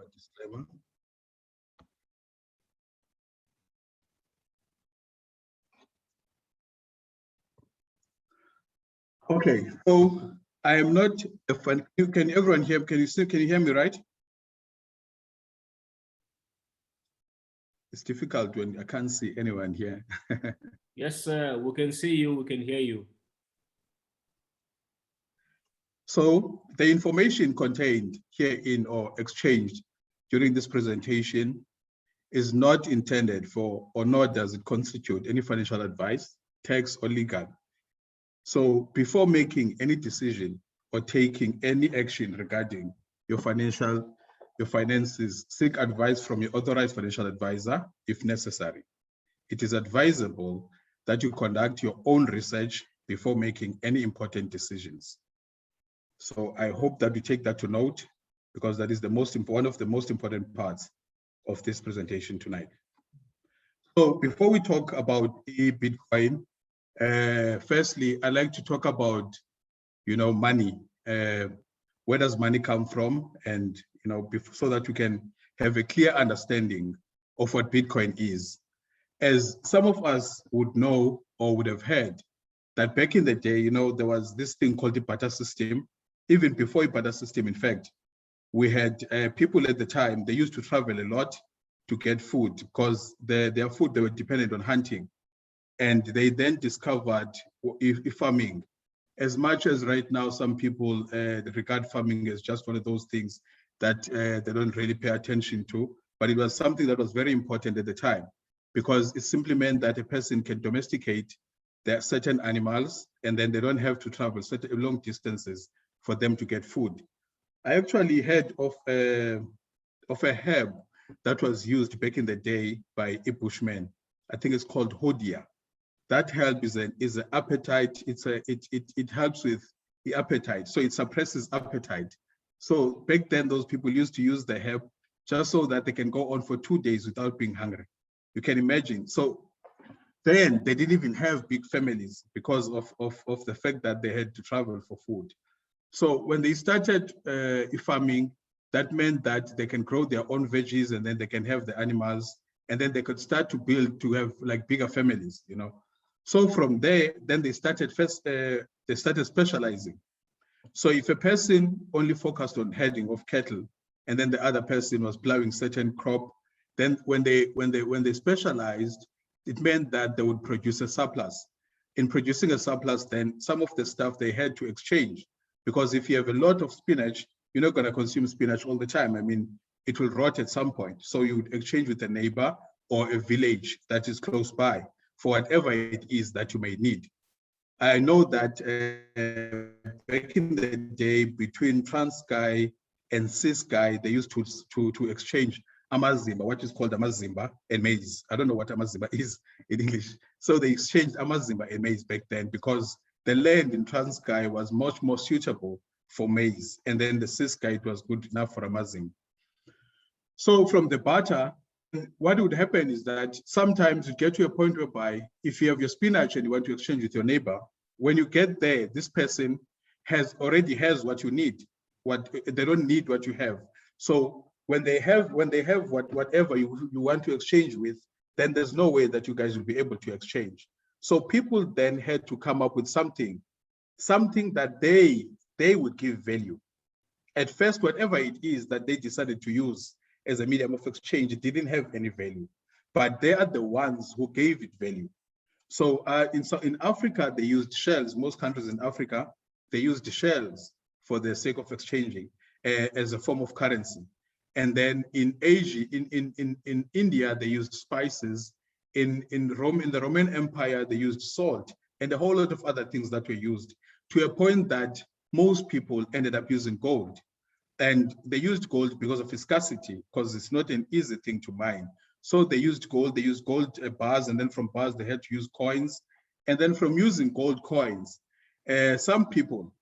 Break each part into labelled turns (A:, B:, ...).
A: our disclaimer. Okay, so I am not a fan. Can everyone hear? Can you hear me right? It's difficult when I can't see anyone here.
B: Yes, sir. We can see you. We can hear you.
A: So the information contained herein or exchanged during this presentation is not intended for, or nor does it constitute any financial advice, tax, or legal. So before making any decision or taking any action regarding your finances, seek advice from your authorized financial advisor if necessary. It is advisable that you conduct your own research before making any important decisions. So I hope that you take that to note, because that is one of the most important parts of this presentation tonight. So before we talk about Bitcoin, firstly, I'd like to talk about, money. Where does money come from? And, so that we can have a clear understanding of what Bitcoin is. As some of us would know or would have heard, that back in the day, there was this thing called the barter system. Even before the barter system, in fact, we had people at the time, they used to travel a lot to get food, because their food, they were dependent on hunting. And they then discovered farming. As much as right now, some people regard farming as just one of those things that they don't really pay attention to, but it was something that was very important at the time, because it simply meant that a person can domesticate their certain animals, and then they don't have to travel certain long distances for them to get food. I actually heard of a herb that was used back in the day by a bushman. I think it's called hodia. That herb is an appetite. It helps with the appetite, so it suppresses appetite. So back then, those people used to use the herb just so that they can go on for 2 days without being hungry. You can imagine. So then they didn't even have big families because of the fact that they had to travel for food. So when they started farming, that meant that they can grow their own veggies, and then they can have the animals, and then they could start to have like bigger families, So from there, then they started specializing. So if a person only focused on herding of cattle, and then the other person was plowing certain crop, then when they specialized, it meant that they would produce a surplus. In producing a surplus, then some of the stuff they had to exchange. Because if you have a lot of spinach, you're not going to consume spinach all the time. I mean, it will rot at some point. So you would exchange with a neighbor or a village that is close by for whatever it is that you may need. I know that back in the day, between Transkei and Ciskei, they used to exchange amazimba, what is called amazimba, and maize. I don't know what amazimba is in English. So they exchanged amazimba and maize back then, because the land in Transkei was much more suitable for maize, and then the Ciskei, it was good enough for amazimba. So from the barter, what would happen is that sometimes you get to a point whereby if you have your spinach and you want to exchange with your neighbor, when you get there, this person already has what you need. They don't need what you have. So when they have whatever you want to exchange with, then there's no way that you guys will be able to exchange. So people then had to come up with something that they would give value. At first, whatever it is that they decided to use as a medium of exchange, it didn't have any value, but they are the ones who gave it value. So in Africa, they used shells. Most countries in Africa, they used shells for the sake of exchanging as a form of currency. And then in Asia, in India, they used spices. In the Roman Empire, they used salt and a whole lot of other things that were used, to a point that most people ended up using gold. And they used gold because of its scarcity, because it's not an easy thing to mine. So they used gold bars, and then from bars, they had to use coins. And then from using gold coins, some people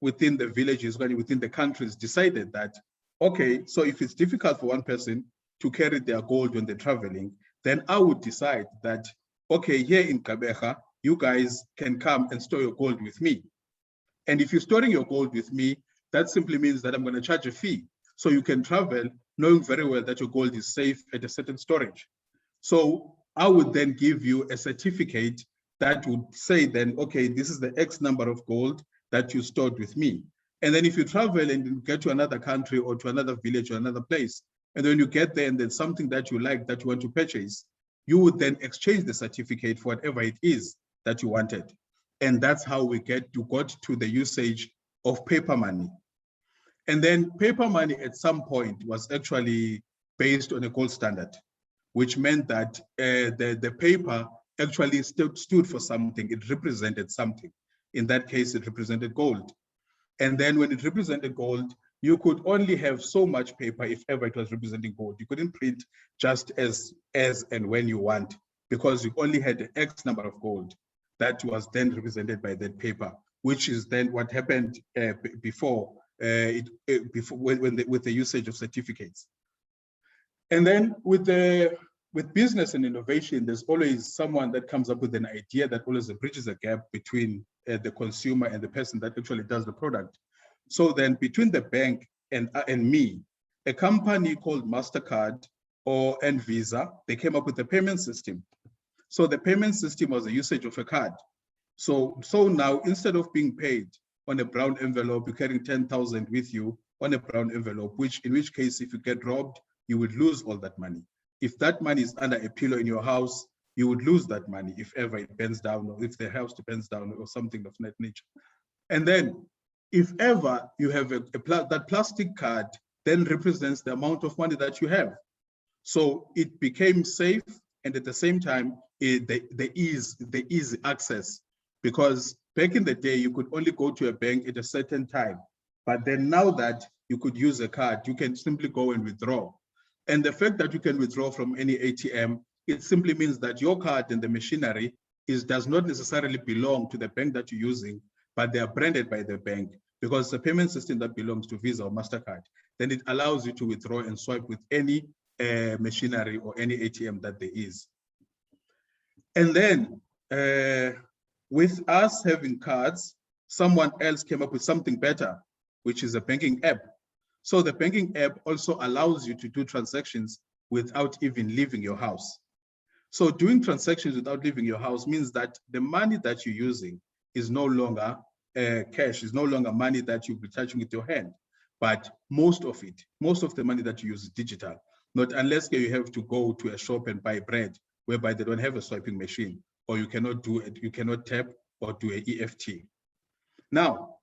A: within the villages, within the countries, decided that, okay, so if it's difficult for one person to carry their gold when they're traveling, then I would decide that, okay, here in Kabeja, you guys can come and store your gold with me. And if you're storing your gold with me, that simply means that I'm going to charge a fee. So you can travel knowing very well that your gold is safe at a certain storage. So I would then give you a certificate that would say then, okay, this is the X number of gold that you stored with me. And then if you travel and you get to another country or to another village or another place, and then you get there and there's something that you like that you want to purchase, you would then exchange the certificate for whatever it is that you wanted. And that's how we got to the usage of paper money. And then paper money at some point was actually based on a gold standard, which meant that the paper actually stood for something. It represented something. In that case, it represented gold. And then when it represented gold, you could only have so much paper if ever it was representing gold. You couldn't print just as and when you want, because you only had an X number of gold that was then represented by that paper, which is then what happened before with the usage of certificates. And then with business and innovation, there's always someone that comes up with an idea that always bridges a gap between the consumer and the person that actually does the product. So then between the bank and me, a company called MasterCard and Visa, they came up with a payment system. So the payment system was the usage of a card. So now instead of being paid on a brown envelope, you're carrying 10,000 with you on a brown envelope, in which case if you get robbed, you would lose all that money. If that money is under a pillow in your house, you would lose that money if ever it burns down or if the house burns down or something of that nature. And then if ever you have that plastic card then represents the amount of money that you have. So it became safe, and at the same time, the easy access, because back in the day, you could only go to a bank at a certain time. But then now that you could use a card, you can simply go and withdraw. And the fact that you can withdraw from any ATM, it simply means that your card and the machinery does not necessarily belong to the bank that you're using, but they are branded by the bank, because it's a payment system that belongs to Visa or MasterCard. Then it allows you to withdraw and swipe with any machinery or any ATM that there is. And then with us having cards, someone else came up with something better, which is a banking app. So the banking app also allows you to do transactions without even leaving your house. So doing transactions without leaving your house means that the money that you're using is no longer cash, is no longer money that you'll be touching with your hand, but most of the money that you use is digital. Not unless you have to go to a shop and buy bread, whereby they don't have a swiping machine, or you cannot do it, you cannot tap or do an EFT. Now,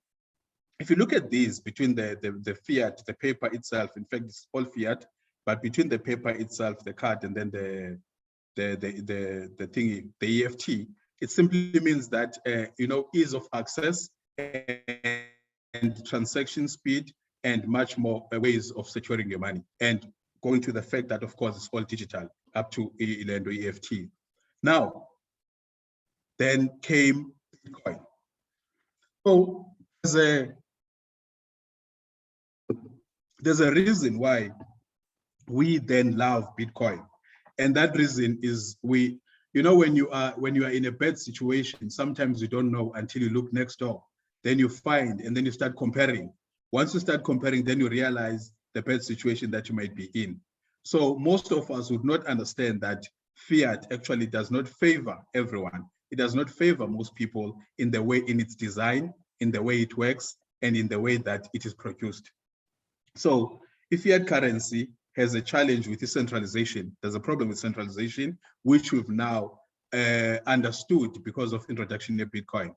A: if you look at these between the fiat, the paper itself, in fact, it's all fiat, but between the paper itself, the card, and then the thingy, the EFT, it simply means that ease of access and transaction speed and much more ways of securing your money, and going to the fact that, of course, it's all digital up to Elendo EFT. Now, then came Bitcoin. So there's a reason why we then love Bitcoin. And that reason is when you are in a bad situation, sometimes you don't know until you look next door. Then you find, and then you start comparing. Once you start comparing, then you realize the bad situation that you might be in. So most of us would not understand that fiat actually does not favor everyone. It does not favor most people in its design, in the way it works, and in the way that it is produced. So if fiat currency has a challenge with decentralization, there's a problem with centralization, which we've now understood because of introduction of Bitcoin.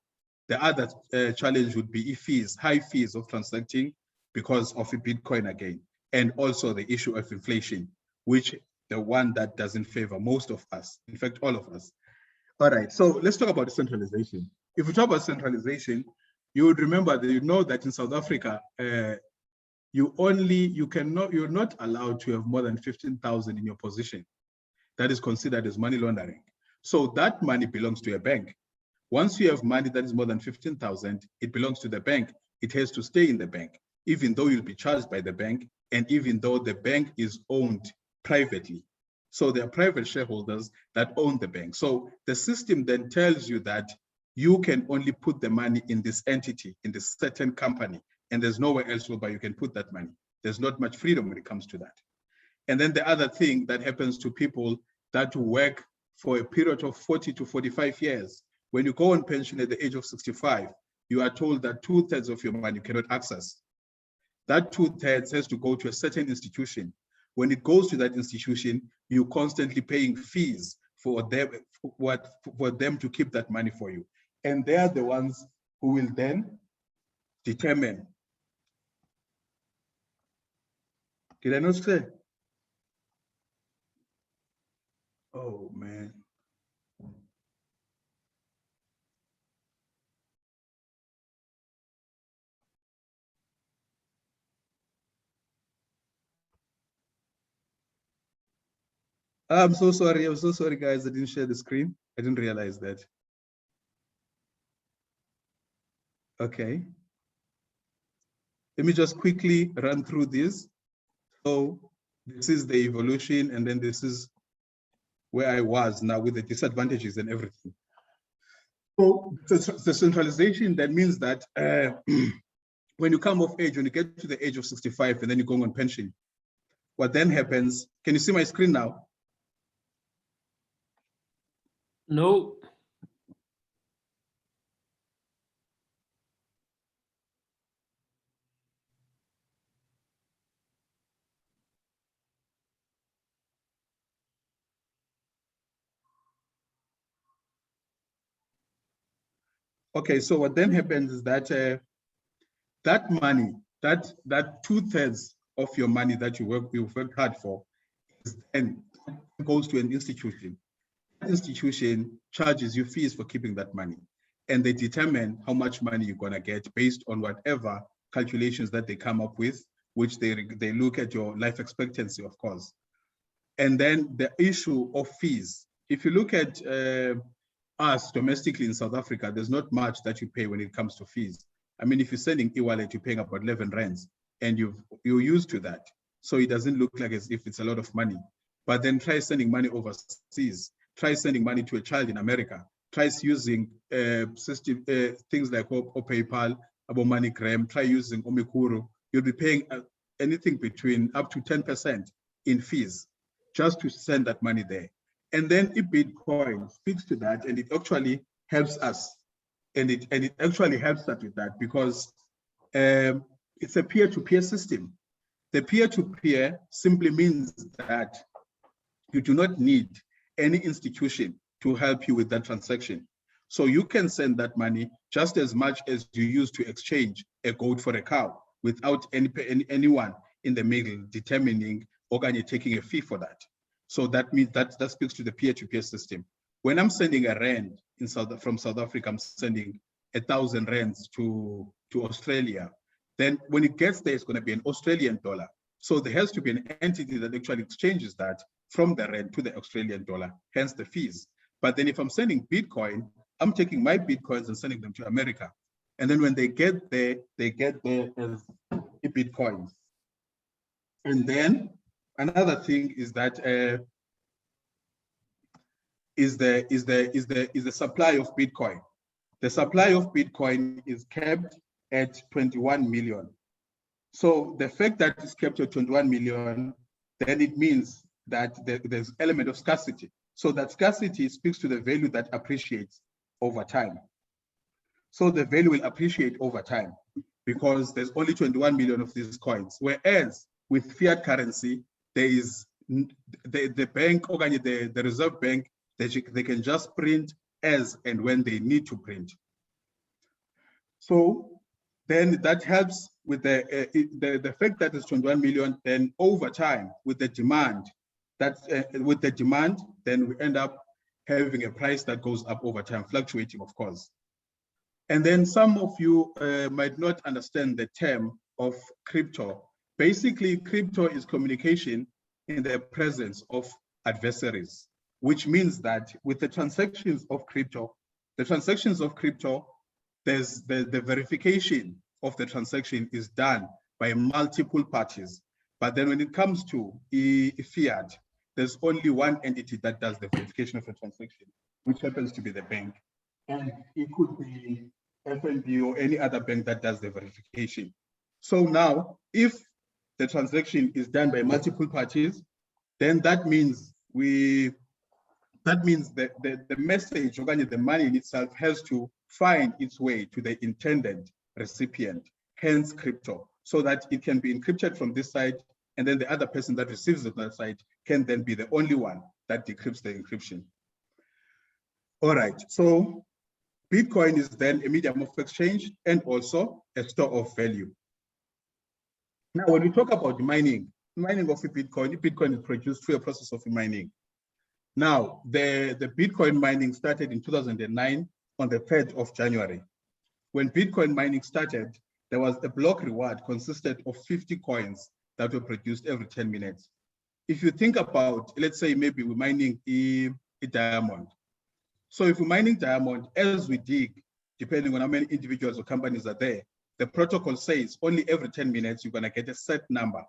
A: The other challenge would be fees, high fees of transacting because of Bitcoin again, and also the issue of inflation, which the one that doesn't favor most of us, in fact, all of us. All right, so let's talk about decentralization. If we talk about centralization, you would remember that that in South Africa, you're not allowed to have more than 15,000 in your position. That is considered as money laundering. So that money belongs to a bank. Once you have money that is more than 15,000, it belongs to the bank. It has to stay in the bank, even though you'll be charged by the bank, and even though the bank is owned privately. So there are private shareholders that own the bank. So the system then tells you that you can only put the money in this entity, in this certain company, and there's nowhere else whereby you can put that money. There's not much freedom when it comes to that. And then the other thing that happens to people that work for a period of 40 to 45 years, when you go on pension at the age of 65, you are told that 2/3 of your money you cannot access. That 2/3 has to go to a certain institution. When it goes to that institution, you're constantly paying fees for them to keep that money for you. And they are the ones who will then determine. Did I not say? Oh, man. I'm so sorry. I'm so sorry, guys. I didn't share the screen. I didn't realize that. Okay. Let me just quickly run through this. So this is the evolution, and then this is where I was now with the disadvantages and everything. So the centralization, that means that when you come of age, when you get to the age of 65 and then you're going on pension, what then happens, can you see my screen now?
B: No.
A: Okay, so what then happens is that that money, that 2/3 of your money that you've worked hard for, and goes to an institution. That institution charges you fees for keeping that money, and they determine how much money you're gonna get based on whatever calculations that they come up with, which they look at your life expectancy, of course. And then the issue of fees. If you look at us domestically in South Africa, there's not much that you pay when it comes to fees. I mean, if you're sending e-wallet, you're paying about 11 rands, and you're used to that. So it doesn't look like as if it's a lot of money. But then try sending money overseas. Try sending money to a child in America. Try using system things like PayPal, MoneyGram. Try using Omikuru. You'll be paying anything between up to 10% in fees just to send that money there. And then Bitcoin speaks to that, and it actually helps us. And it actually helps us with that because it's a peer-to-peer system. The peer-to-peer simply means that you do not need any institution to help you with that transaction. So you can send that money just as much as you use to exchange a goat for a cow without anyone in the middle determining or taking a fee for that. So that means that speaks to the peer-to-peer system. When I'm sending a rand from South Africa, I'm sending 1,000 rands to Australia. Then when it gets there, it's going to be an Australian dollar. So there has to be an entity that actually exchanges that from the rand to the Australian dollar, hence the fees. But then if I'm sending Bitcoin, I'm taking my Bitcoins and sending them to America. And then when they get there as Bitcoins. And then another thing is that is the supply of Bitcoin. The supply of Bitcoin is kept at 21 million. So the fact that it's kept at 21 million, then it means that there's element of scarcity. So that scarcity speaks to the value that appreciates over time. So the value will appreciate over time because there's only 21 million of these coins. Whereas with fiat currency, there is the bank, or the Reserve Bank, they can just print as and when they need to print. So then that helps with the fact that it's 21 million, then over time with the demand, then we end up having a price that goes up over time, fluctuating, of course. And then some of you might not understand the term of crypto. Basically, crypto is communication in the presence of adversaries, which means that with the transactions of crypto, there's the verification of the transaction is done by multiple parties. But then when it comes to fiat, there's only one entity that does the verification of the transaction, which happens to be the bank. And it could be FNB or any other bank that does the verification. So now, if the transaction is done by multiple parties, then that means that the message, or the money in itself, has to find its way to the intended recipient, hence crypto, so that it can be encrypted from this side, and then the other person that receives it on that side can then be the only one that decrypts the encryption. All right, so Bitcoin is then a medium of exchange and also a store of value. Now, when we talk about mining of Bitcoin is produced through a process of mining. Now, the Bitcoin mining started in 2009 on the 3rd of January. When Bitcoin mining started, there was a block reward consisted of 50 coins that were produced every 10 minutes. If you think about, let's say maybe we're mining a diamond. So if we're mining diamond, as we dig, depending on how many individuals or companies are there, the protocol says only every 10 minutes, you're gonna get a set number.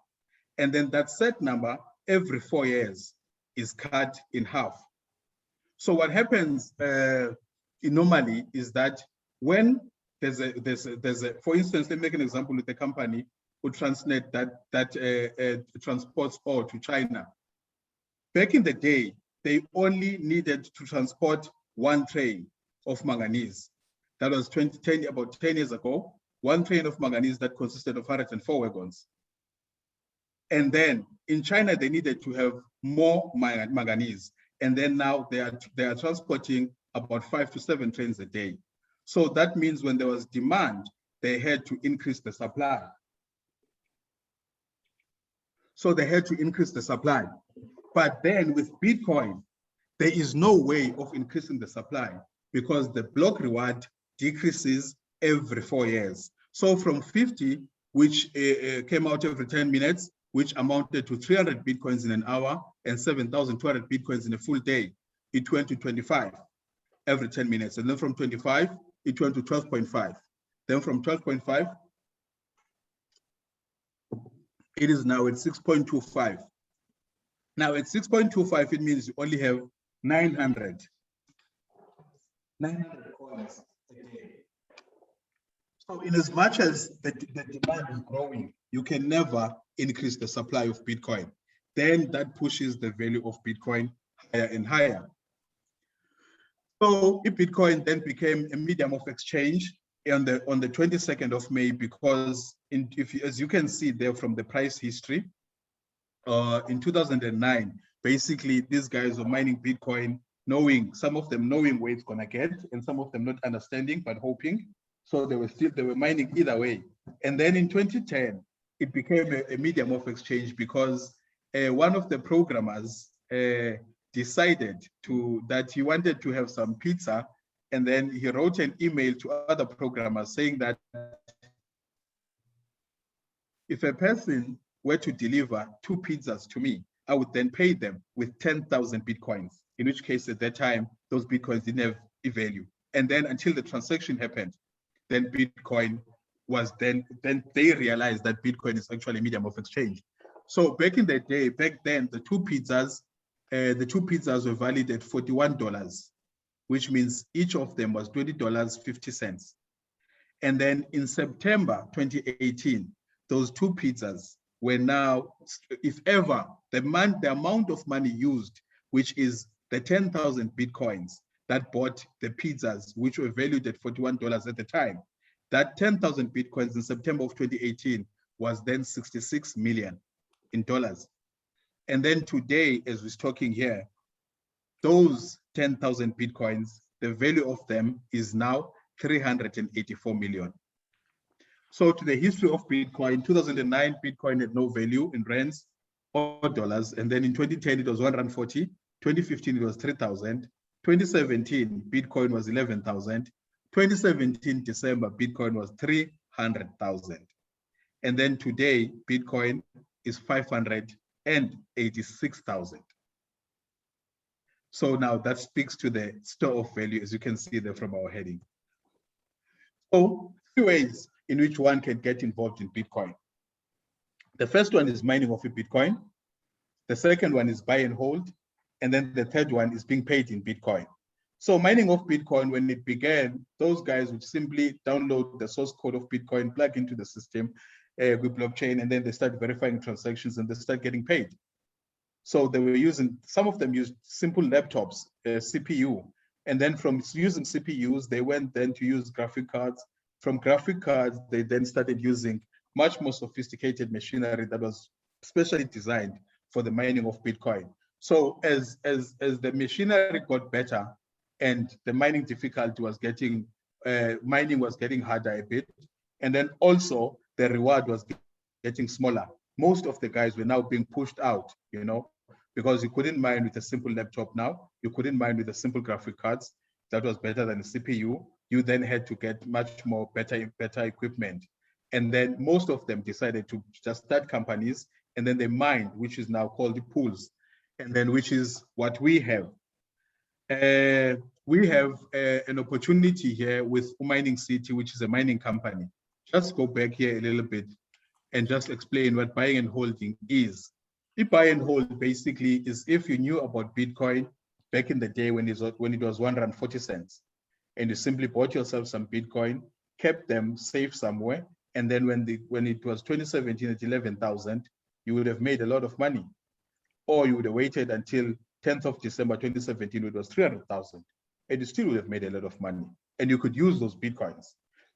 A: And then that set number every 4 years is cut in half. So what happens normally is that when there's a, for instance, let me make an example with a company who Transnet that transports ore to China. Back in the day, they only needed to transport one train of manganese. That was about 10 years ago, one train of manganese that consisted of 104 wagons. And then in China, they needed to have more manganese. And then now they are transporting about 5 to 7 trains a day. So that means when there was demand, they had to increase the supply. So they had to increase the supply. But then with Bitcoin, there is no way of increasing the supply because the block reward decreases every 4 years. So from 50, which came out every 10 minutes, which amounted to 300 Bitcoins in an hour and 7,200 Bitcoins in a full day, it went to 25 every 10 minutes. And then from 25, it went to 12.5. Then from 12.5, it is now at 6.25. Now at 6.25, it means you only have 900 coins a day. So in as much as the demand is growing, you can never increase the supply of Bitcoin. Then that pushes the value of Bitcoin higher and higher. So Bitcoin then became a medium of exchange on the 22nd of May because as you can see there from the price history, in 2009, basically these guys were mining Bitcoin, some of them knowing where it's gonna get, and some of them not understanding but hoping. So they were mining either way. And then in 2010, it became a medium of exchange because one of the programmers decided that he wanted to have some pizza, and then he wrote an email to other programmers saying that if a person were to deliver 2 pizzas to me, I would then pay them with 10,000 Bitcoins, in which case at that time, those Bitcoins didn't have a value. And then until the transaction happened, then Bitcoin was then they realized that Bitcoin is actually a medium of exchange. So back in the day, back then, the two pizzas were valued at $41, which means each of them was $20.50. And then in September 2018, those 2 pizzas were now, if ever, the amount of money used, which is the 10,000 Bitcoins that bought the pizzas, which were valued at $41 at the time, that 10,000 Bitcoins in September of 2018 was then 66 million in dollars. And then today, as we're talking here, those 10,000 Bitcoins, the value of them is now 384 million. So to the history of Bitcoin, 2009, Bitcoin had no value in rands or dollars. And then in 2010, it was 140. 2015, it was 3,000. 2017, Bitcoin was 11,000. 2017, December, Bitcoin was 300,000. And then today, Bitcoin is 586,000. So now that speaks to the store of value, as you can see there from our heading. So 3 ways in which one can get involved in Bitcoin. The first one is mining of a Bitcoin. The second one is buy and hold. And then the third one is being paid in Bitcoin. So mining of Bitcoin, when it began, those guys would simply download the source code of Bitcoin, plug into the system with blockchain, and then they start verifying transactions and they start getting paid. So they were using, some of them used simple laptops, CPU. And then from using CPUs, they went then to use graphic cards. From graphic cards, they then started using much more sophisticated machinery that was specially designed for the mining of Bitcoin. So as the machinery got better and the mining difficulty was getting, mining was getting harder a bit, and then also the reward was getting smaller. Most of the guys were now being pushed out, you know, because you couldn't mine with a simple laptop now. You couldn't mine with a simple graphic cards. That was better than a CPU. You then had to get much more better equipment. And then most of them decided to just start companies, and then they mined, which is now called the pools, and then which is what we have. We have an opportunity here with Mining City, which is a mining company. Just go back here a little bit and just explain what buying and holding is. The buy and hold basically is if you knew about Bitcoin back in the day when it was 140 cents, and you simply bought yourself some Bitcoin, kept them safe somewhere, and then when it was 2017 at 11,000, you would have made a lot of money. Or you would have waited until 10th of December 2017, it was 300,000, and you still would have made a lot of money. And you could use those Bitcoins.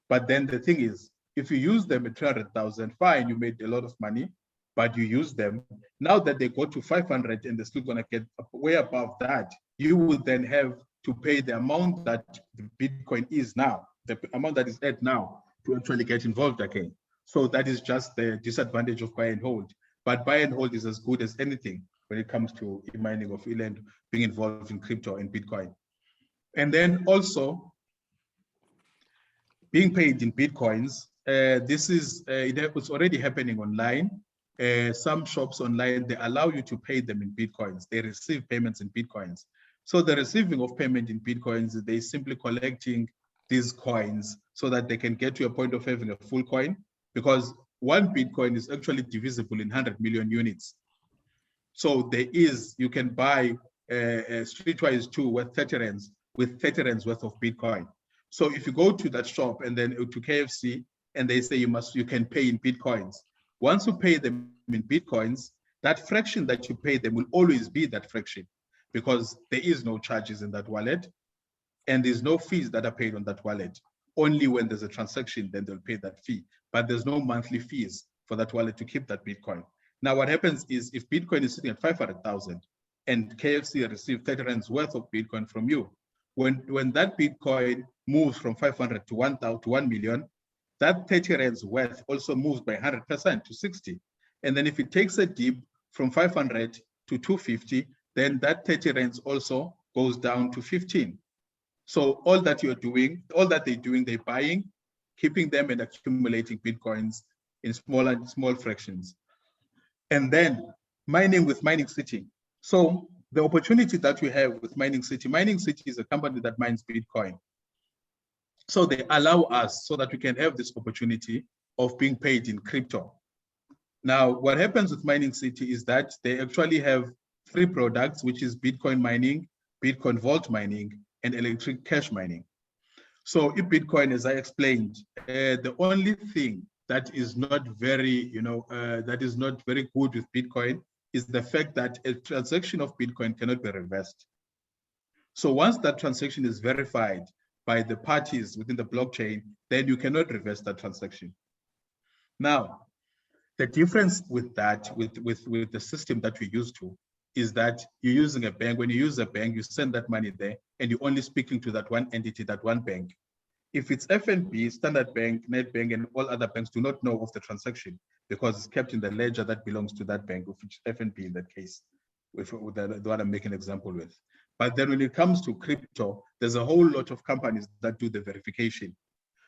A: But then the thing is, if you use them at 300,000, fine, you made a lot of money, but you use them. Now that they go to 500 and they're still going to get way above that, you will then have to pay the amount that the Bitcoin is now, the amount that is at now, to actually get involved again. So that is just the disadvantage of buy and hold. But buy and hold is as good as anything when it comes to mining of land, being involved in crypto and Bitcoin. And then also being paid in Bitcoins. This is, it's already happening online. Some shops online, they allow you to pay them in Bitcoins. They receive payments in Bitcoins. So the receiving of payment in Bitcoins, they simply collecting these coins so that they can get to a point of having a full coin, because one Bitcoin is actually divisible in 100 million units. So there is, you can buy Streetwise 2 worth 30 rands with 30 rands worth of Bitcoin. So if you go to that shop and then to KFC and they say you can pay in Bitcoins, once you pay them in Bitcoins, that fraction that you pay them will always be that fraction, because there is no charges in that wallet and there's no fees that are paid on that wallet. Only when there's a transaction, then they'll pay that fee, but there's no monthly fees for that wallet to keep that Bitcoin. Now, what happens is if Bitcoin is sitting at 500,000 and KFC receives 30 rands worth of Bitcoin from you, when that Bitcoin moves from 500 to 1,000 to 1 million, that 30 rands worth also moves by 100% to 60. And then if it takes a dip from 500 to 250, then that 30 rands also goes down to 15. So all that you're doing, all that they're doing, they're buying, keeping them and accumulating Bitcoins in small fractions. And then mining with Mining City. So the opportunity that we have with Mining City is a company that mines Bitcoin. So they allow us so that we can have this opportunity of being paid in crypto. Now, what happens with Mining City is that they actually have 3 products, which is Bitcoin mining, Bitcoin vault mining, and electric cash mining. So if Bitcoin, as I explained, the only thing that is not very, that is not very good with Bitcoin is the fact that a transaction of Bitcoin cannot be reversed. So once that transaction is verified by the parties within the blockchain, then you cannot reverse that transaction. Now, the difference with that, with the system that we used to, is that you're using a bank. When you use a bank, you send that money there and you're only speaking to that one entity, that one bank. If it's FNB, Standard Bank, Nedbank, and all other banks do not know of the transaction because it's kept in the ledger that belongs to that bank, which is FNB in that case, with the one I'm making an example with. But then when it comes to crypto, there's a whole lot of companies that do the verification.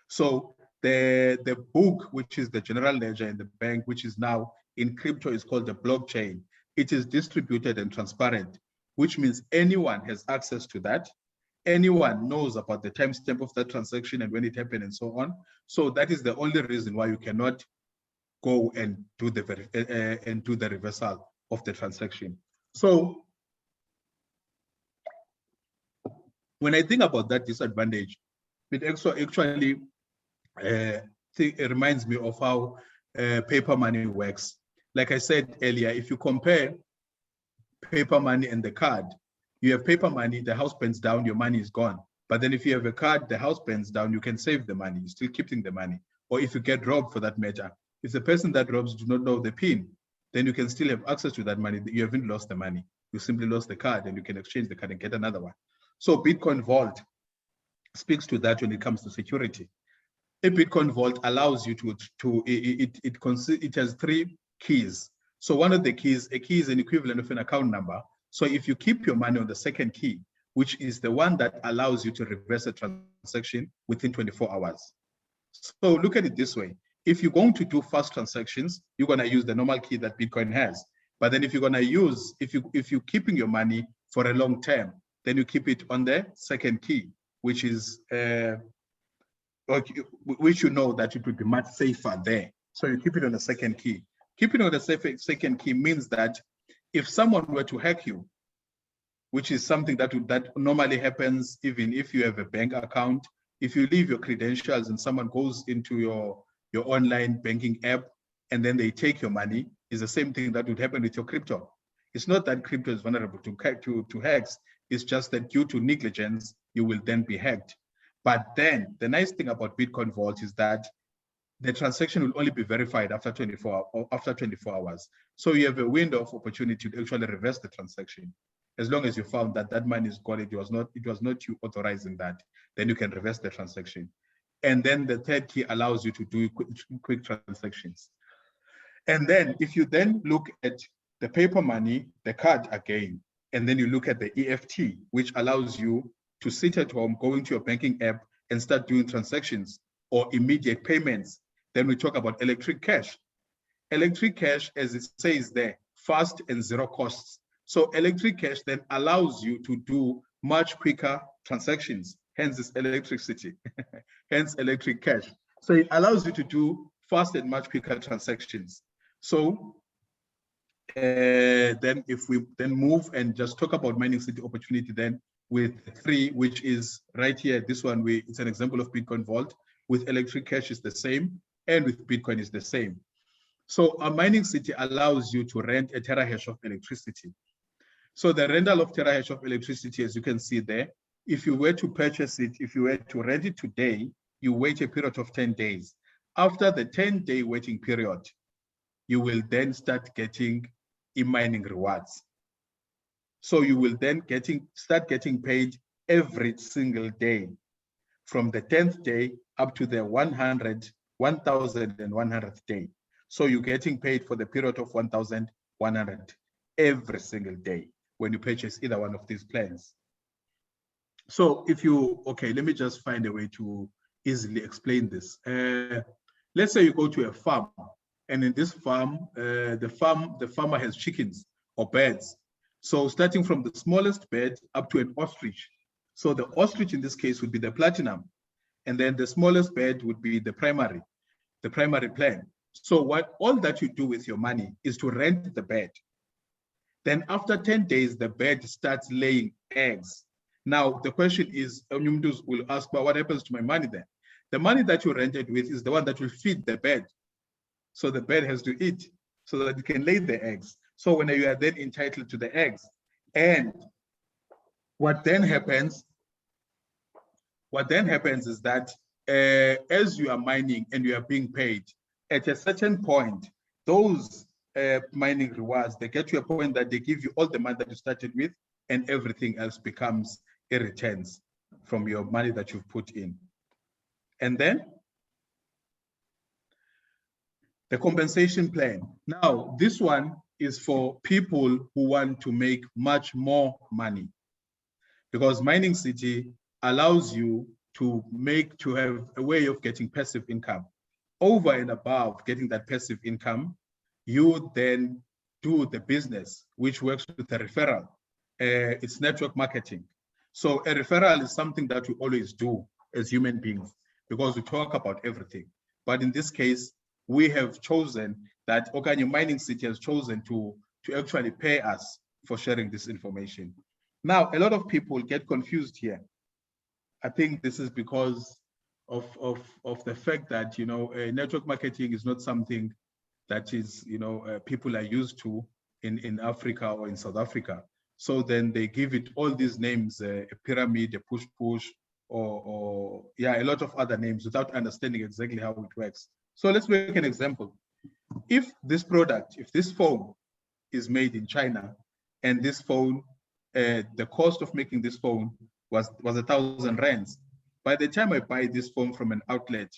A: So the book, which is the general ledger in the bank, which is now in crypto, is called the blockchain. It is distributed and transparent, which means anyone has access to that. Anyone knows about the timestamp of that transaction and when it happened and so on. So that is the only reason why you cannot go and do the reversal of the transaction. So when I think about that disadvantage, it actually it reminds me of how paper money works. Like I said earlier, if you compare paper money and the card. You have paper money, the house burns down, your money is gone. But then if you have a card, the house burns down, you can save the money, you're still keeping the money. Or if you get robbed for that matter, if the person that robs do not know the PIN, then you can still have access to that money. You haven't lost the money. You simply lost the card and you can exchange the card and get another one. So Bitcoin Vault speaks to that when it comes to security. A Bitcoin Vault allows you it has 3 keys. So one of the keys, a key is an equivalent of an account number. So if you keep your money on the second key, which is the one that allows you to reverse a transaction within 24 hours. So look at it this way. If you're going to do fast transactions, you're going to use the normal key that Bitcoin has. But then if you're going to use, if you're keeping your money for a long term, then you keep it on the second key, which is, which you know that it would be much safer there. So you keep it on the second key. Keeping on the second key means that if someone were to hack you, which is something that normally happens even if you have a bank account, if you leave your credentials and someone goes into your online banking app and then they take your money, is the same thing that would happen with your crypto. It's not that crypto is vulnerable to hacks, it's just that due to negligence, you will then be hacked. But then the nice thing about Bitcoin Vault is that the transaction will only be verified after 24 hours. So you have a window of opportunity to actually reverse the transaction. As long as you found that that money is gone, it was not you authorizing that, then you can reverse the transaction. And then the third key allows you to do quick transactions. And then if you then look at the paper money, the card again, and then you look at the EFT, which allows you to sit at home, go into your banking app and start doing transactions or immediate payments. Then we talk about electric cash. Electric cash, as it says there, fast and zero costs. So electric cash then allows you to do much quicker transactions, hence this electricity, hence electric cash. So it allows you to do fast and much quicker transactions. So then if we then move and just talk about mining city opportunity then with 3, which is right here, this one, it's an example of Bitcoin Vault. With electric cash is the same, and with Bitcoin is the same. So a mining city allows you to rent a terahash of electricity. So the rental of terahash of electricity, as you can see there, if you were to purchase it, if you were to rent it today, you wait a period of 10 days. After the 10-day waiting period, you will then start getting e-mining rewards. So you will then start getting paid every single day from the 10th day up to the 1,100th day. So you're getting paid for the period of 1,100 every single day when you purchase either one of these plans. So if you, okay, let me just find a way to easily explain this. Let's say you go to a farm, and in this farm, the farmer has chickens or birds. So starting from the smallest bird up to an ostrich. So the ostrich in this case would be the platinum, and then the smallest bird would be the primary plan. So all that you do with your money is to rent the bird. Then after 10 days, the bird starts laying eggs. Now, the question is, will ask, well, what happens to my money then? The money that you rented with is the one that will feed the bird. So the bird has to eat so that it can lay the eggs. So when you are then entitled to the eggs, and what then happens is that as you are mining and you are being paid, at a certain point, those mining rewards, they get to a point that they give you all the money that you started with, and everything else becomes a returns from your money that you've put in. And then the compensation plan. Now, this one is for people who want to make much more money, because Mining City allows you to have a way of getting passive income. Over and above getting that passive income, you then do the business, which works with a referral. It's network marketing. So a referral is something that we always do as human beings because we talk about everything. But in this case, we have chosen that Okanye Mining City has chosen to actually pay us for sharing this information. Now, a lot of people get confused here. I think this is because of the fact that, network marketing is not something that is, people are used to in Africa or in South Africa. So then they give it all these names, a pyramid, a push-push, or yeah, a lot of other names without understanding exactly how it works. So let's make an example. If this product, if this phone is made in China, and this phone, the cost of making this phone was 1,000 rands. By the time I buy this phone from an outlet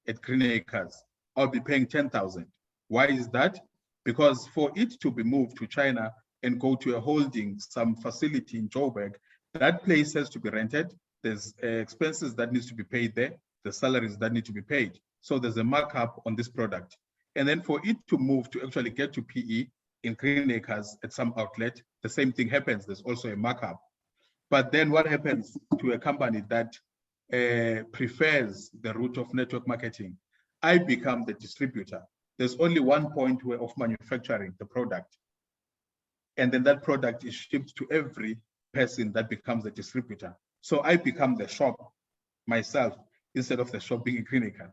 A: at Green Acres, I'll be paying 10,000. Why is that? Because for it to be moved to China and go to a holding, some facility in Joburg, that place has to be rented. There's expenses that needs to be paid there, the salaries that need to be paid. So there's a markup on this product. And then for it to move to actually get to PE in Green Acres at some outlet, the same thing happens. There's also a markup. But then what happens to a company that prefers the route of network marketing? I become the distributor. There's only one point of manufacturing the product. And then that product is shipped to every person that becomes the distributor. So I become the shop myself instead of the shop being in Green Acres.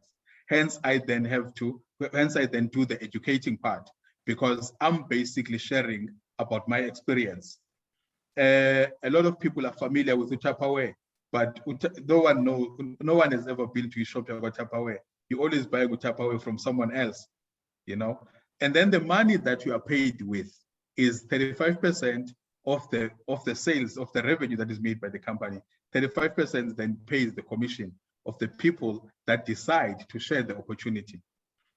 A: Hence, I then do the educating part, because I'm basically sharing about my experience. A lot of people are familiar with Tupperware, but no one has ever been to a shop about Tupperware. You always buy Tupperware from someone else, you know? And then the money that you are paid with is 35% of the sales, of the revenue that is made by the company. 35% then pays the commission of the people that decide to share the opportunity.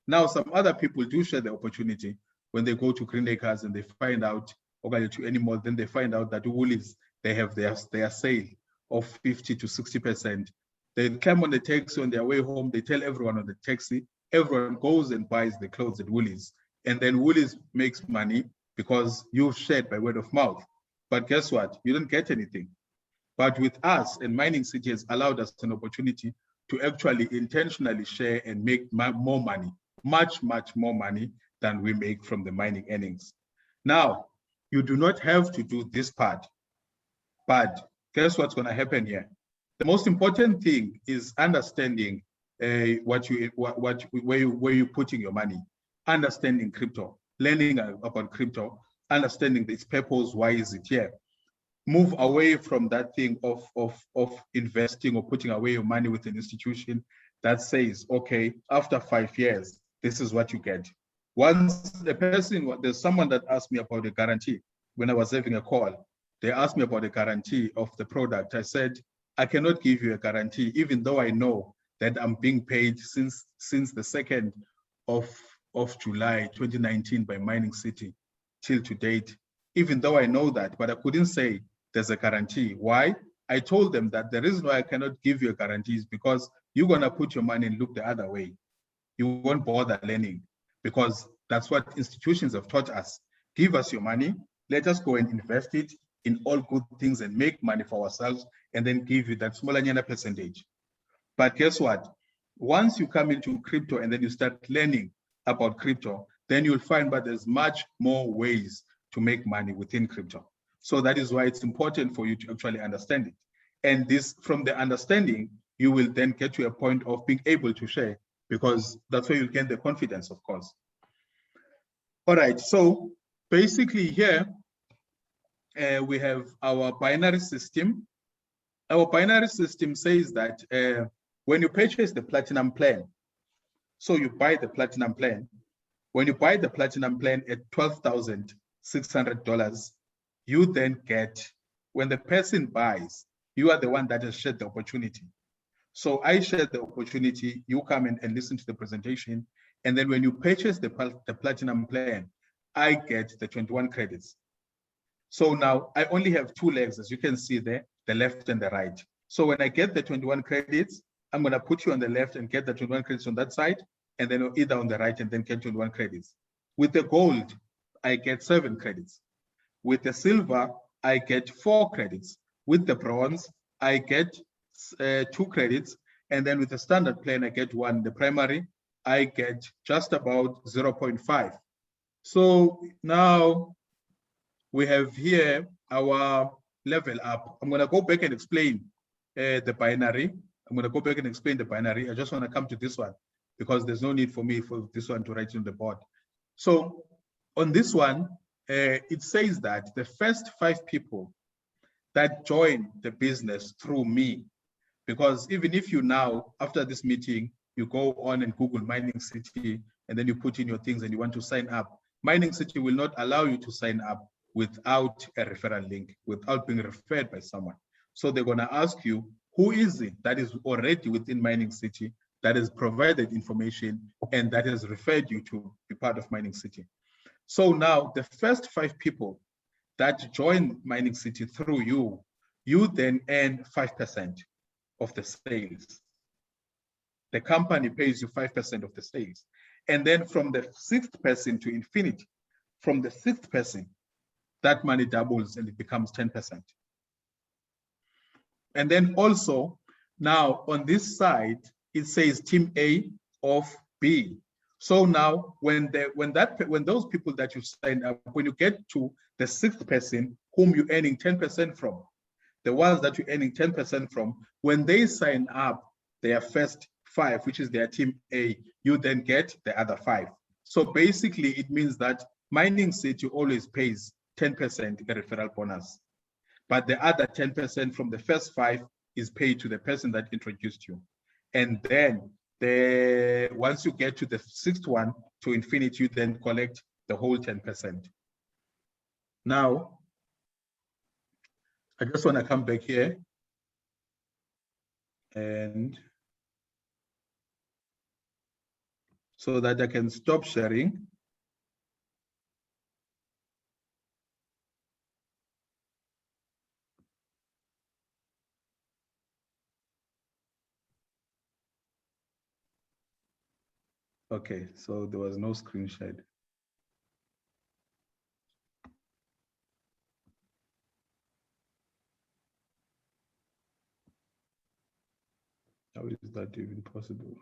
A: Now, some other people do share the opportunity when they go to Green Acres and they find out, or to any mall, then they find out that Woolies, they have their sale of 50 to 60%. They come on the taxi on their way home, they tell everyone on the taxi, everyone goes and buys the clothes at Woolies. And then Woolies makes money because you've shared by word of mouth. But guess what? You don't get anything. But with us, and Mining City has allowed us an opportunity to actually intentionally share and make more money, much, much more money than we make from the mining earnings. Now, you do not have to do this part, but guess what's going to happen here? The most important thing is understanding where you're putting your money, understanding crypto, learning about crypto, understanding its purpose, why is it here? Move away from that thing of investing or putting away your money with an institution that says, okay, after 5 years, this is what you get. Once there's someone that asked me about a guarantee when I was having a call. They asked me about a guarantee of the product. I said, I cannot give you a guarantee, even though I know that I'm being paid since the 2nd of July 2019 by Mining City till to date, even though I know that, but I couldn't say there's a guarantee. Why? I told them that the reason why I cannot give you a guarantee is because you're going to put your money and look the other way. You won't bother learning, because that's what institutions have taught us. Give us your money, let us go and invest it in all good things and make money for ourselves, and then give you that smaller percentage. But guess what? Once you come into crypto and then you start learning about crypto, then you'll find that there's much more ways to make money within crypto. So that is why it's important for you to actually understand it. And this, from the understanding, you will then get to a point of being able to share, because that's where you gain the confidence, of course. All right, so basically here, we have our binary system. Our binary system says that when you purchase the platinum plan, so you buy the platinum plan, when you buy the platinum plan at $12,600, you then get, when the person buys, you are the one that has shared the opportunity. So I shared the opportunity, you come in and listen to the presentation, and then when you purchase the platinum plan, I get the 21 credits. So now I only have 2 legs, as you can see there, the left and the right. So when I get the 21 credits, I'm going to put you on the left and get the 21 credits on that side, and then either on the right and then get 21 credits. With the gold, I get 7 credits. With the silver, I get 4 credits. With the bronze, I get 2 credits. And then with the standard plan, I get 1. The primary, I get just about 0.5. So now we have here our level up. I'm going to go back and explain the binary. I'm going to go back and explain the binary. I just want to come to this one because there's no need for me for this one to write on the board. So on this one, it says that the first 5 people that join the business through me, because even if you now, after this meeting, you go on and Google Mining City, and then you put in your things and you want to sign up, Mining City will not allow you to sign up without a referral link, without being referred by someone. So they're going to ask you, who is it that is already within Mining City that has provided information and that has referred you to be part of Mining City? So now the first 5 people that join Mining City through you, you then earn 5% of the sales. The company pays you 5% of the sales. And then from the 6th person to infinity, from the 6th person, that money doubles and it becomes 10%. And then also, now on this side, it says team A of B. So now when those people that you signed up, when you get to the 6th person whom you're earning 10% from, the ones that you're earning 10% from, when they sign up their first 5, which is their team A, you then get the other 5. So basically it means that Mining City always pays 10% a referral bonus, but the other 10% from the first 5 is paid to the person that introduced you. And then once you get to the 6th one to infinity, you then collect the whole 10%. Now, I just want to come back here and so that I can stop sharing. Okay, so there was no screen shared. How is that even possible?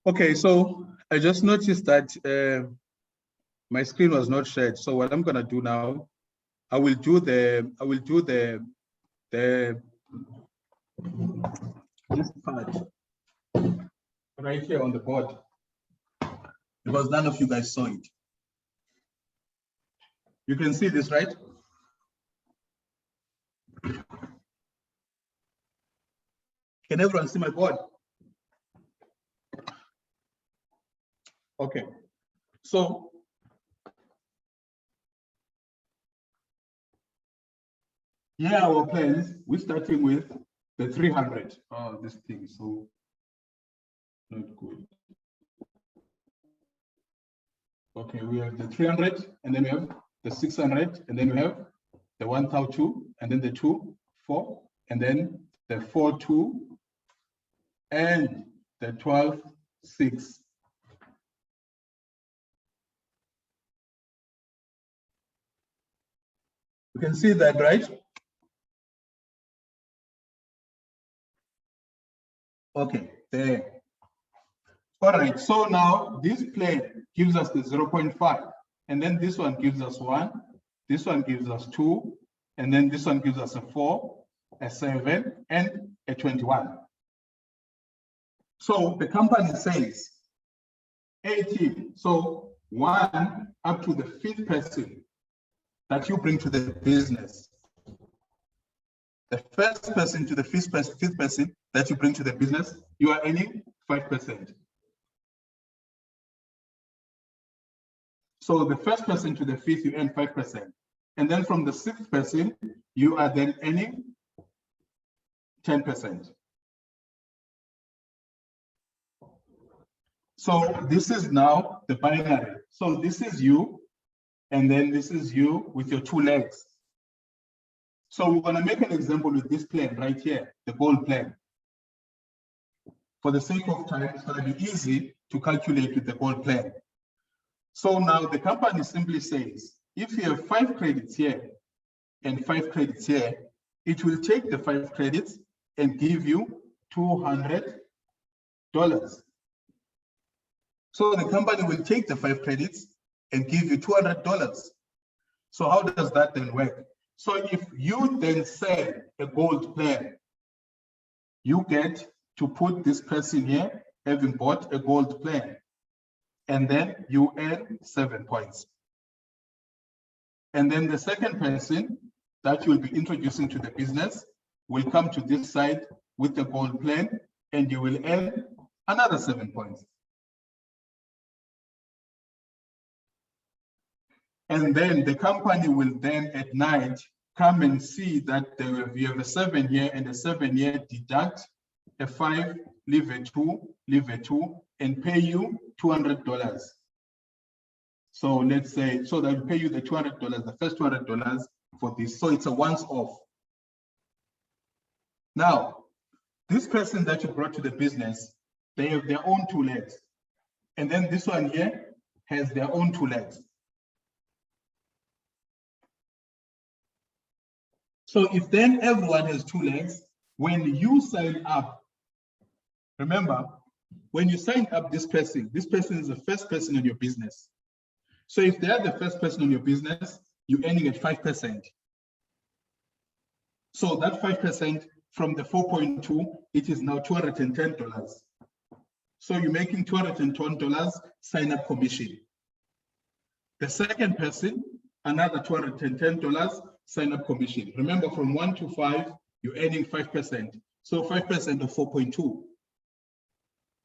A: Okay, so I just noticed that my screen was not shared. So what I'm gonna do now, I will do the this part right here on the board because none of you guys saw it. You can see this, right? Can everyone see my board? Okay, so here are our plans. We're starting with the 300. Oh, this thing is so not good. Okay, we have the 300, and then we have the 600, and then we have the 1,002, and then the 2, 4, and then the 4, 2, and the 12, 6. You can see that, right? Okay, there. All right, so now this plane gives us the 0.5, and then this one gives us 1, this one gives us 2, and then this one gives us a 4, a 7, and a 21. So the company says 18, so 1 up to the 5th person that you bring to the business. The first person to the 5th person that you bring to the business, you are earning 5%. So the first person to the 5th, you earn 5%. And then from the 6th person, you are then earning 10%. So this is now the binary. So this is you, and then this is you with your 2 legs. So we're gonna make an example with this plane right here, the gold plane. For the sake of time, it's gonna be easy to calculate with the gold plane. So now the company simply says, if you have 5 credits here and 5 credits here, it will take the 5 credits and give you $200. So the company will take the 5 credits and give you $200. So how does that then work? So if you then sell a gold plan, you get to put this person here having bought a gold plan, and then you earn 7 points. And then the second person that you'll be introducing to the business will come to this side with the gold plan, and you will earn another 7 points. And then the company will then at night come and see that you have a 7 here and a 7 here, deduct a 5, leave a 2, leave a 2, and pay you $200. So let's say, so they'll pay you the $200, the first $200 for this. So it's a once off. Now, this person that you brought to the business, they have their own 2 legs. And then this one here has their own 2 legs. So if then everyone has 2 legs, when you sign up, remember, when you sign up this person is the first person in your business. So if they are the first person in your business, you're earning at 5%. So that 5% from the 4.2, it is now $210. So you're making $210 sign-up commission. The second person, another $210 sign-up commission. Remember, from 1 to 5, you're earning 5%. So 5% of 4.2.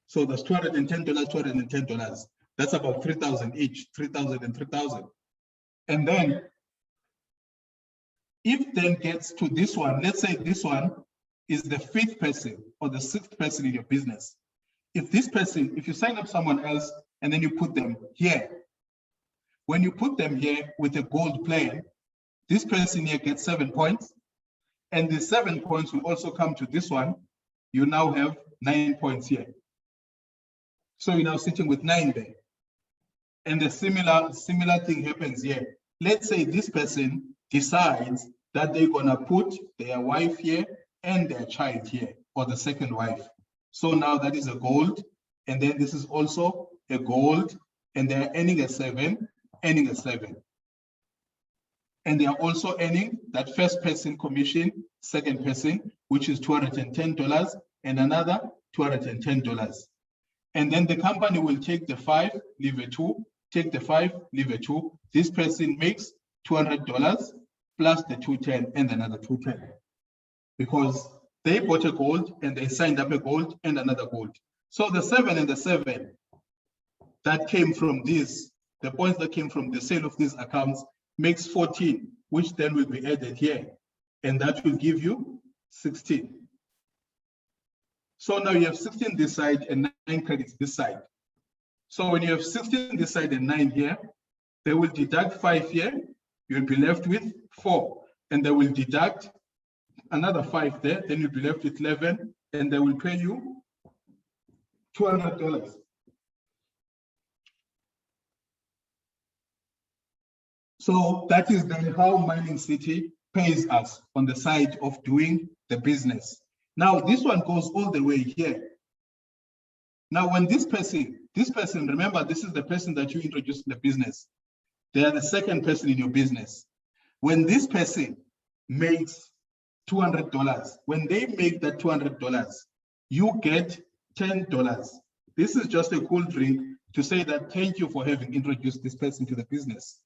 A: So that's $210, $210. That's about 3,000 each, 3,000 and 3,000. And then if then gets to this one, let's say this one is the 5th person or the 6th person in your business. If this person, if you sign up someone else and then you put them here, when you put them here with a gold plan, this person here gets 7 points, and the 7 points will also come to this one. You now have 9 points here. So you're now sitting with 9 there. And the similar thing happens here. Let's say this person decides that they're gonna put their wife here and their child here, or the second wife. So now that is a gold, and then this is also a gold, and they're earning a 7, earning a 7. And they are also earning that first person commission, second person, which is $210, and another $210. And then the company will take the 5, leave a 2, take the 5, leave a 2. This person makes $200 plus the 210 and another 210. Because they bought a gold and they signed up a gold and another gold. So the 7 and the 7 that came from this, the points that came from the sale of these accounts, makes 14, which then will be added here. And that will give you 16. So now you have 16 this side and 9 credits this side. So when you have 16 this side and 9 here, they will deduct 5 here. You'll be left with 4. And they will deduct another 5 there. Then you'll be left with 11. And they will pay you $200. So that is then how Mining City pays us on the side of doing the business. Now this one goes all the way here. Now when this person, remember, this is the person that you introduced in the business. They are the second person in your business. When this person makes $200, when they make that $200, you get $10. This is just a cool drink to say that thank you for having introduced this person to the business.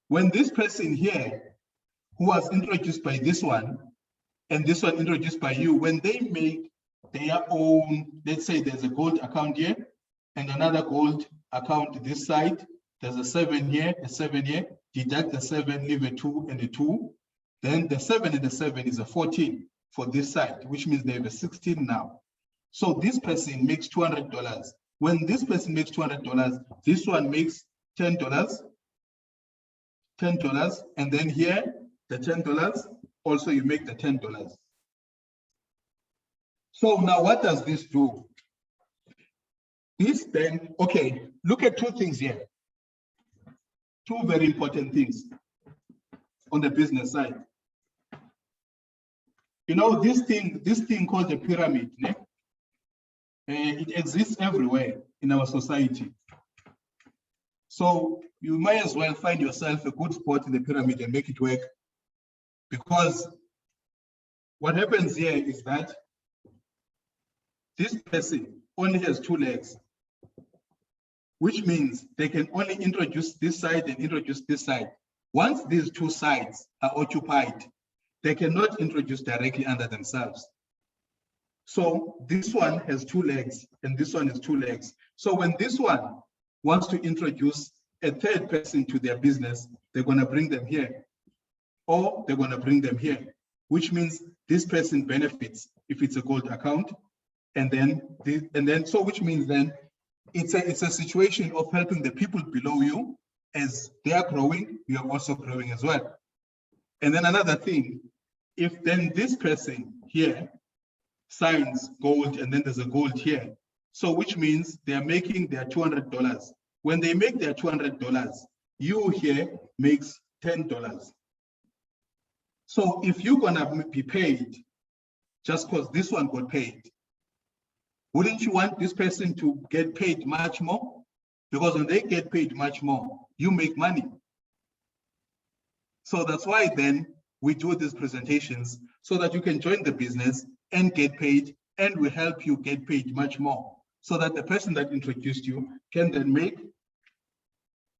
A: When this person here, who was introduced by this one, and this one introduced by you, when they make their own, let's say there's a gold account here, and another gold account this side, there's a 7 here, a 7 here, deduct the 7, leave a 2 and a 2, then the 7 and the 7 is a 14 for this side, which means they have a 16 now. So this person makes $200. When this person makes $200, this one makes $10, and then here, the $10, also you make the $10. So now what does this do? This then, okay, look at 2 things here. 2 very important things on the business side. You know, this thing called the pyramid, né? It exists everywhere in our society. So you might as well find yourself a good spot in the pyramid and make it work, because what happens here is that this person only has 2 legs, which means they can only introduce this side and introduce this side. Once these 2 sides are occupied, they cannot introduce directly under themselves. So this one has 2 legs and this one has 2 legs. So when this one wants to introduce a 3rd person to their business, they're going to bring them here, or they're going to bring them here, which means this person benefits if it's a gold account. And then, so which means then it's a situation of helping the people below you. As they are growing, you are also growing as well. And then another thing, if then this person here signs gold and then there's a gold here, so which means they are making their $200. When they make their $200, you here makes $10. So if you're gonna be paid just because this one got paid, wouldn't you want this person to get paid much more? Because when they get paid much more, you make money. So that's why then we do these presentations, so that you can join the business and get paid, and we help you get paid much more, so that the person that introduced you can then make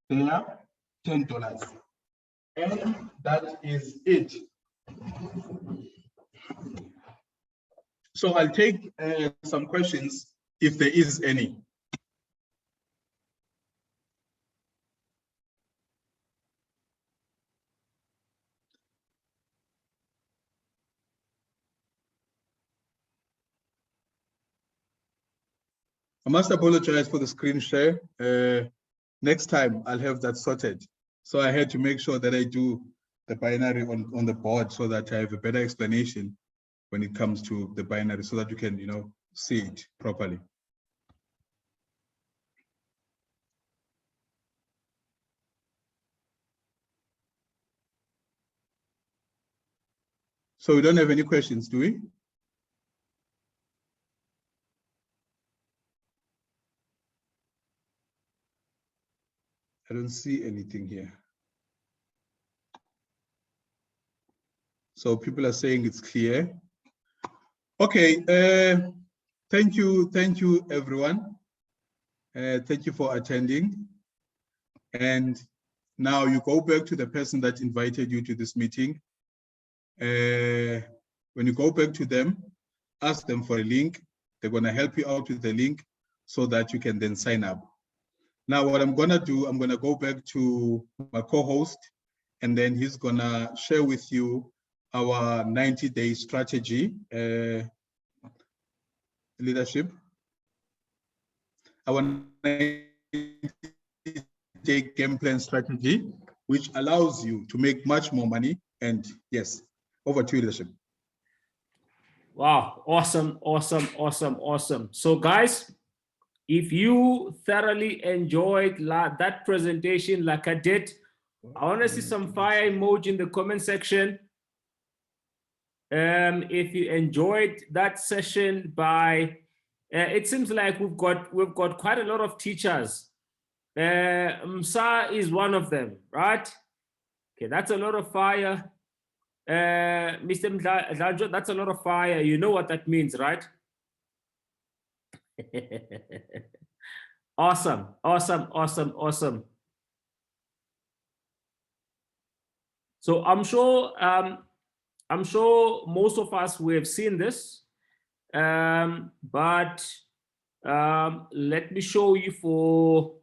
A: their $10. And that is it. So I'll take some questions if there is any. I must apologize for the screen share. Next time I'll have that sorted. So I had to make sure that I do the binary on the board, so that I have a better explanation when it comes to the binary, so that you can, see it properly. So we don't have any questions, do we? I don't see anything here. So people are saying it's clear. Okay, thank you everyone. Thank you for attending. And now you go back to the person that invited you to this meeting. When you go back to them, ask them for a link. They're gonna help you out with the link so that you can then sign up. Now what I'm gonna do, I'm gonna go back to my co-host, and then he's gonna share with you our 90-day strategy, leadership. Our 90-day game plan strategy, which allows you to make much more money. And yes, over to you, leadership.
B: Wow, awesome, awesome, awesome, awesome. So guys, if you thoroughly enjoyed that presentation like I did, I want to see some fire emoji in the comment section. If you enjoyed that session, it seems like we've got quite a lot of teachers. Msa is one of them, right? Okay, that's a lot of fire. Mr. Mdlajo, that's a lot of fire. You know what that means, right? Awesome, awesome, awesome, awesome. So I'm sure most of us we have seen this, but let me show you for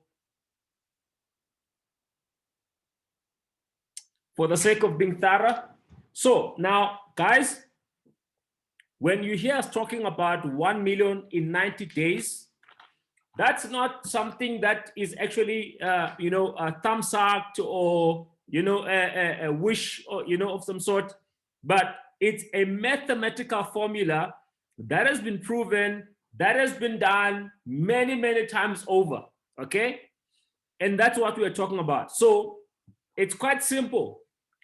B: the sake of being thorough. So now, guys, when you hear us talking about 1 million in 90 days, that's not something that is actually, a thumbs up or, a wish or, of some sort, but it's a mathematical formula that has been proven, that has been done many, many times over, okay? And that's what we are talking about. So it's quite simple.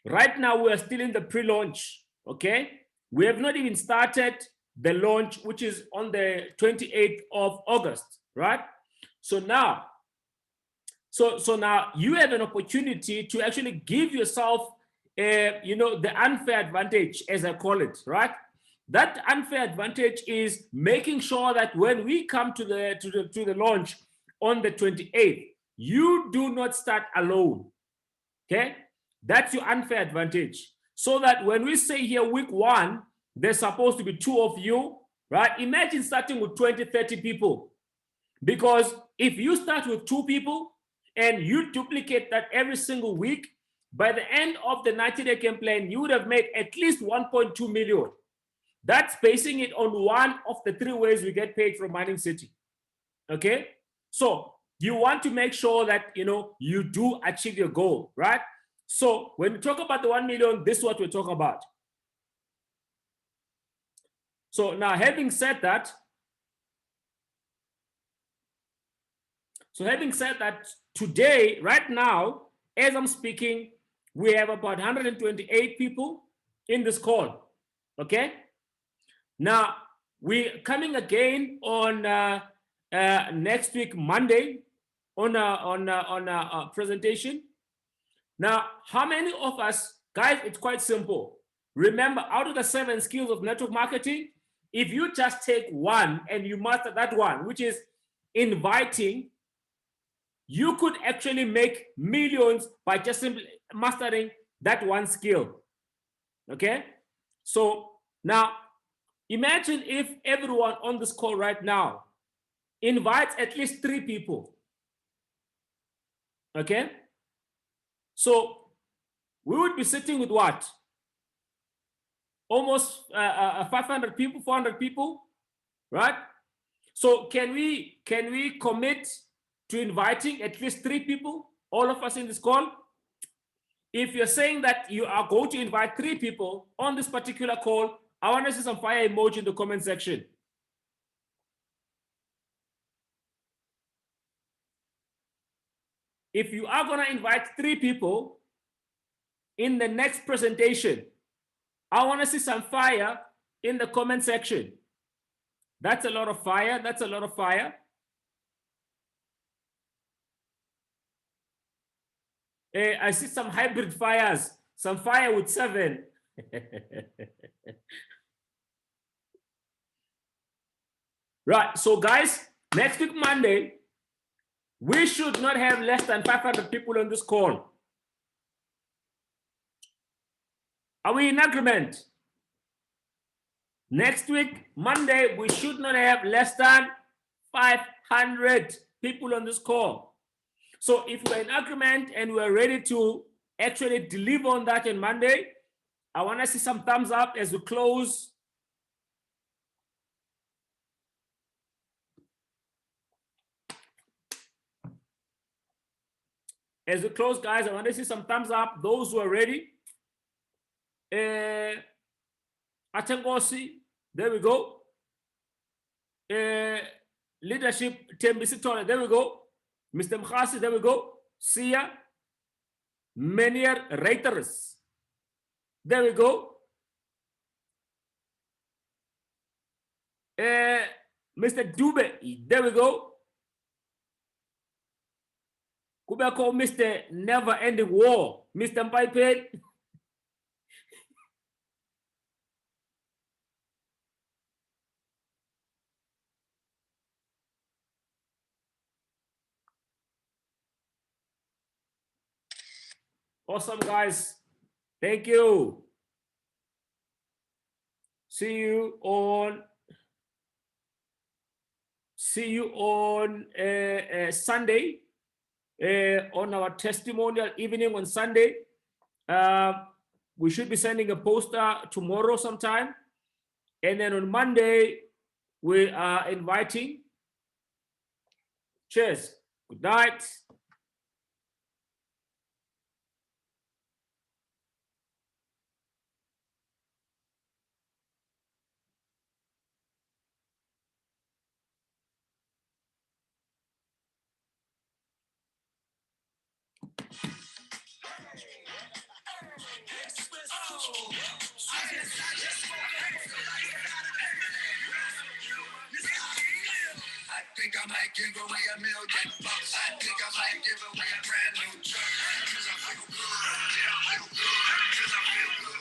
B: Right now, we are still in the pre-launch, okay? We have not even started the launch, which is on the 28th of August, right? So now, now you have an opportunity to actually give yourself, the unfair advantage, as I call it, right? That unfair advantage is making sure that when we come to the launch on the 28th, you do not start alone. Okay, that's your unfair advantage. So that when we say here week 1, there's supposed to be 2 of you, right? Imagine starting with 20, 30 people. Because if you start with 2 people and you duplicate that every single week, by the end of the 90-day campaign, you would have made at least 1.2 million. That's basing it on one of the 3 ways we get paid from Mining City. Okay, so you want to make sure that you do achieve your goal, right? So when we talk about the 1 million, this is what we're talking about. So now, having said that, today, right now, as I'm speaking, we have about 128 people in this call. Okay. Now we're coming again on next week, Monday, on a presentation. Now, how many of us, guys? It's quite simple. Remember, out of the 7 skills of network marketing, if you just take one and you master that one, which is inviting, you could actually make millions by just simply mastering that one skill. Okay. So now imagine if everyone on this call right now invites at least 3 people. Okay. So we would be sitting with what? Almost 500 people, 400 people, right? So can we commit to inviting at least 3 people, all of us in this call? If you're saying that you are going to invite 3 people on this particular call, I want to see some fire emoji in the comment section. If you are going to invite 3 people in the next presentation, I want to see some fire in the comment section. That's a lot of fire. That's a lot of fire. I see some hybrid fires, some fire with 7. Right. So guys, next week, Monday, we should not have less than 500 people on this call. Are we in agreement? Next week, Monday, we should not have less than 500 people on this call. So if we're in agreement and we're ready to actually deliver on that on Monday, I want to see some thumbs up as we close. As we close, guys, I want to see some thumbs up. Those who are ready. Atengosi, there we go. Leadership, Tembisitone, there we go. Mr. Mkhasi, there we go. Sia, Menier Reiters, there we go. Mr. Dube, there we go. Kubako, Mr. Never Ending War, Mr. Mpipe. Awesome, guys. Thank you. See you on Sunday, on our testimonial evening on Sunday. We should be sending a poster tomorrow sometime. And then on Monday, we are inviting. Cheers. Good night.
C: might give away $1 million. I think I might give away a brand new truck. Cause I feel good. Yeah, I feel good. Cause I feel good.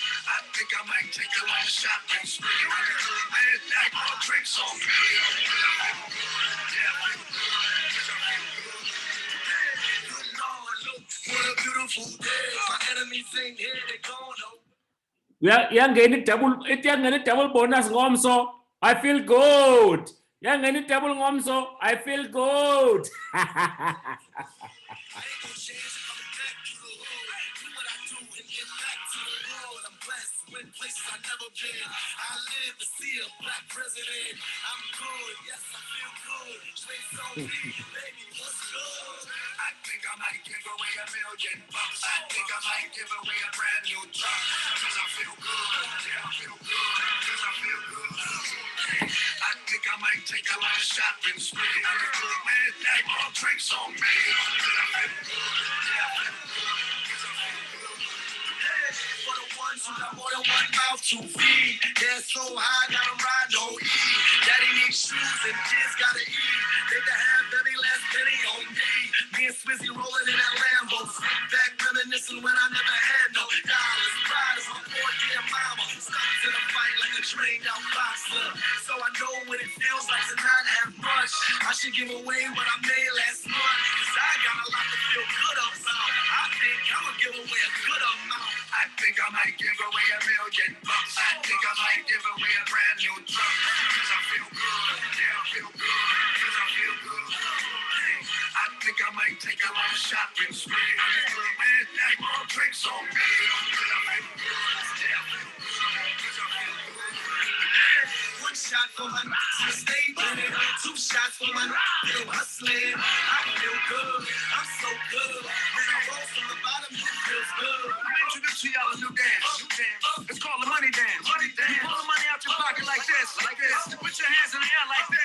C: I think I might take you on a shopping spree. Man, that all drinks on me. Cause I feel good. Yeah, I feel good. Cause I feel good. Good Lord, look, what a beautiful day. My enemies ain't here, they gone, though.
B: Yang ini double bonus ngomso. I feel good. Yang ini double ngomso. I feel good.
C: Places I've never been. I live to see a black president. I'm good, yes, I feel good. Drinks on me, baby, what's good? I think I might give away $1 million. I think I might give away a brand new truck. Cause I feel good, yeah, I feel good. Cause I feel good. I think I might take a lot of shopping spree. I'm a good man, that all drinks on me. Cause I feel good, yeah, I feel good. Cause I feel good. For the ones who got more than one mouth to feed. Yeah, so high, got them ride no E. Daddy needs shoes and kids gotta eat. They can have every last penny on me. Me and Swizzy rolling in that Lambo. Sit back reminiscing when I never had no dollars. Pride is my poor dear mama. Stuck to the fight like a trained out boxer. So I know what it feels like to not have much. I should give away what I made last month. Cause I got a lot to feel good about. I think I'ma give away a good amount. I think I might give away $1 million. I think I might give away a brand new truck. Cause I feel good. Yeah, I feel good. Cause I feel good. I think I might take a lot of shopping spree. I'm a good man, that all drinks on me. Cause I feel good. Yeah, I feel good. Cause I feel good. One shot for my stay winning. Two shots for my still hustling. I feel good. I'm so good. When I roll from the bottom, it feels good. Let me introduce to y'all a new dance. It's called the money dance. Money dance. You pull the money out your pocket like this. Like this. Put your hands in the air like this.